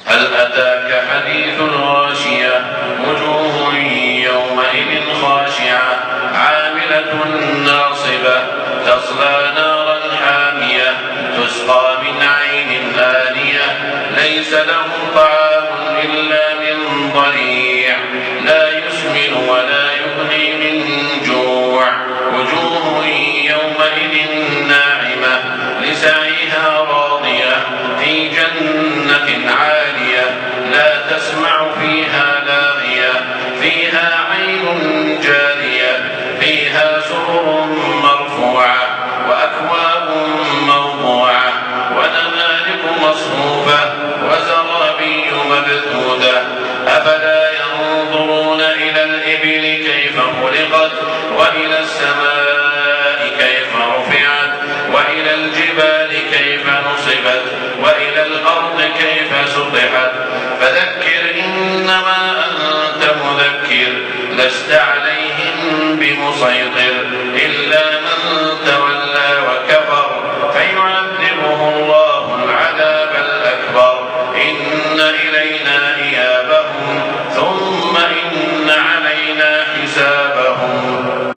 هل أتاك حديث الغاشية وجوه يومئذ خاشعة عاملة ناصبة تصلى نارا حامية تسقى من عين آنية ليس لهم طعام إلا من ضريع لا يسمن ولا يغني من جوع وجوه يومئذ ناعمة لسعيها راضية في جنة عالية لا تسمع فيها لاغية فيها عين جارية فيها سرر مرفوعة وأكواب موضوعة ونمارق مصفوفة وزرابي مبثوثة أفلا ينظرون إلى الإبل كيف خلقت وإلى السماء كيف رفعت وإلى الجبال كيف نصبت وإلى الأرض كيف سطحت فذكر إنما أنت مذكر لست عليهم بمسيطر